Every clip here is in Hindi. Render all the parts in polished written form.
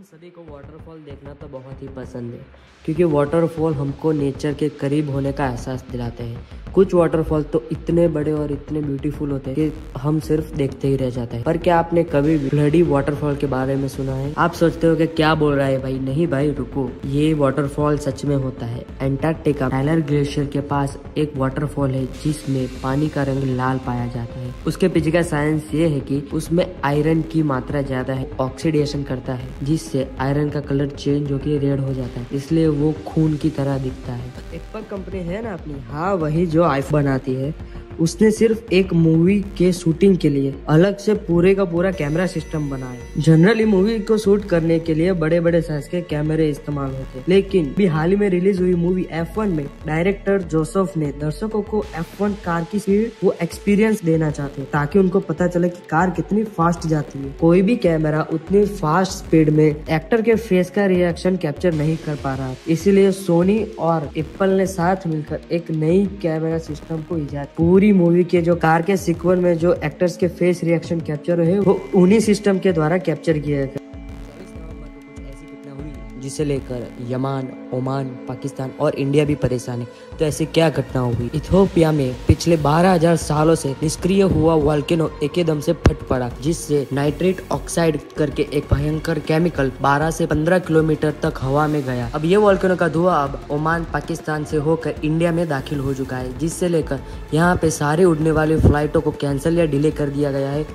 हम सभी को वाटरफॉल देखना तो बहुत ही पसंद है, क्योंकि वाटरफॉल हमको नेचर के करीब होने का एहसास दिलाते हैं। कुछ वाटरफॉल तो इतने बड़े और इतने ब्यूटीफुल होते हैं कि हम सिर्फ देखते ही रह जाते हैं। पर क्या आपने कभी ब्लडी वाटरफॉल के बारे में सुना है? आप सोचते हो कि क्या बोल रहा है भाई। नहीं भाई, रुको, ये वाटरफॉल सच में होता है। एंटार्क्टिका टाइलर ग्लेशियर के पास एक वाटरफॉल है जिसमें पानी का रंग लाल पाया जाता है। उसके पीछे का साइंस ये है कि उसमें आयरन की मात्रा ज्यादा है, ऑक्सीडेशन करता है, जिससे आयरन का कलर चेंज होकर रेड हो जाता है, इसलिए वो खून की तरह दिखता है। एप्पल कंपनी है ना अपनी, हाँ वही जो आईफोन बनाती है, उसने सिर्फ एक मूवी के शूटिंग के लिए अलग से पूरे का पूरा कैमरा सिस्टम बनाया। जनरली मूवी को शूट करने के लिए बड़े बड़े साइज के कैमरे इस्तेमाल होते हैं, लेकिन अभी हाल ही में रिलीज हुई मूवी F1 में डायरेक्टर जोसेफ ने दर्शकों को F1 कार की स्पीड वो एक्सपीरियंस देना चाहते हैं, ताकि उनको पता चले कि कार कितनी फास्ट जाती है। कोई भी कैमरा उतनी फास्ट स्पीड में एक्टर के फेस का रिएक्शन कैप्चर नहीं कर पा रहा, इसीलिए सोनी और एप्पल ने साथ मिलकर एक नई कैमरा सिस्टम को इजाद। पूरी मूवी के जो कार के सीक्वेंस में जो एक्टर्स के फेस रिएक्शन कैप्चर है वो उन्हीं सिस्टम के द्वारा कैप्चर किया गया। 24 नवंबर को कुछ ऐसी घटना हुई जिसे लेकर यमन, ओमान, पाकिस्तान और इंडिया भी परेशान है। तो ऐसे क्या घटना हुई? इथियोपिया में पिछले 12,000 सालों से निष्क्रिय हुआ वोल्केनो एकदम से फट पड़ा, जिससे नाइट्रेट ऑक्साइड करके एक भयंकर केमिकल 12 से 15 किलोमीटर तक हवा में गया। अब ये वोल्केनो का धुआं अब ओमान, पाकिस्तान से होकर इंडिया में दाखिल हो चुका है, जिससे लेकर यहाँ पे सारे उड़ने वाली फ्लाइटों को कैंसिल या डिले कर दिया गया है।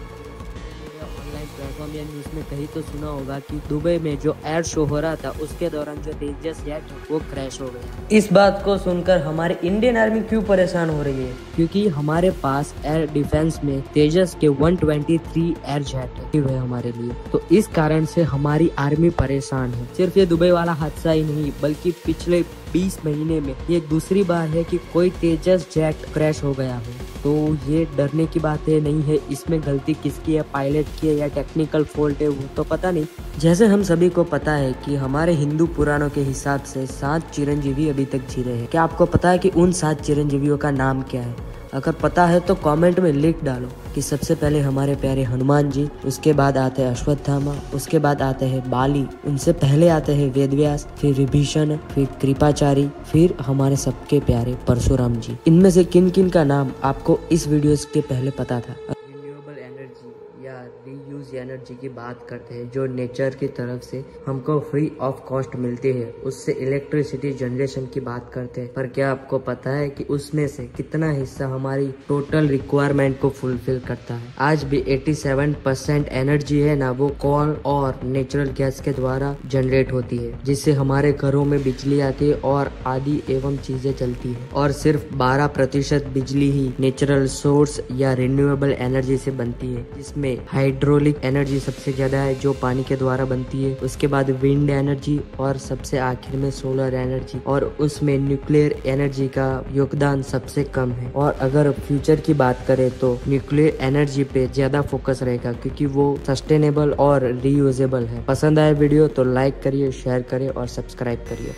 न्यूज़ में कहीं तो सुना होगा कि दुबई में जो एयर शो हो रहा था उसके दौरान जो तेजस जेट वो क्रैश हो गया। इस बात को सुनकर हमारी इंडियन आर्मी क्यों परेशान हो रही है? क्योंकि हमारे पास एयर डिफेंस में तेजस के 123 एयर जेट हुए हमारे लिए, तो इस कारण से हमारी आर्मी परेशान है। सिर्फ ये दुबई वाला हादसा ही नहीं, बल्कि पिछले 20 महीने में ये दूसरी बार है कि कोई तेजस जेट क्रैश हो गया हो। तो ये डरने की बात है नहीं है, इसमें गलती किसकी है, पायलट की है या टेक्निकल फॉल्ट है, वो तो पता नहीं। जैसे हम सभी को पता है कि हमारे हिंदू पुराणों के हिसाब से 7 चिरंजीवी अभी तक जी रहे हैं। क्या आपको पता है कि उन 7 चिरंजीवियों का नाम क्या है? अगर पता है तो कमेंट में लिख डालो कि सबसे पहले हमारे प्यारे हनुमान जी, उसके बाद आते हैं अश्वत्थामा, उसके बाद आते हैं बाली, उनसे पहले आते हैं वेदव्यास, फिर विभीषण, फिर कृपाचारी, फिर हमारे सबके प्यारे परशुराम जी। इनमें से किन किन का नाम आपको इस वीडियो के पहले पता था? रिन्यूएबल एनर्जी या रीयूज एनर्जी की बात करते हैं, जो नेचर की तरफ से हमको फ्री ऑफ कॉस्ट मिलती है, उससे इलेक्ट्रिसिटी जनरेशन की बात करते हैं। पर क्या आपको पता है कि उसमें से कितना हिस्सा हमारी टोटल रिक्वायरमेंट को फुलफिल करता है? आज भी 87% एनर्जी है ना, वो कोल और नेचुरल गैस के द्वारा जनरेट होती है, जिससे हमारे घरों में बिजली आती है और आदि एवं चीजें चलती है। और सिर्फ 12% बिजली ही नेचुरल सोर्स या रिन्यूएबल एनर्जी से बनती है, जिसमें हाइड्रोलिक एनर्जी सबसे ज्यादा है जो पानी के द्वारा बनती है, उसके बाद विंड एनर्जी और सबसे आखिर में सोलर एनर्जी, और उसमें न्यूक्लियर एनर्जी का योगदान सबसे कम है। और अगर फ्यूचर की बात करें तो न्यूक्लियर एनर्जी पे ज्यादा फोकस रहेगा, क्योंकि वो सस्टेनेबल और रीयूजेबल है। पसंद आए वीडियो तो लाइक करिए, शेयर करिए और सब्सक्राइब करिए।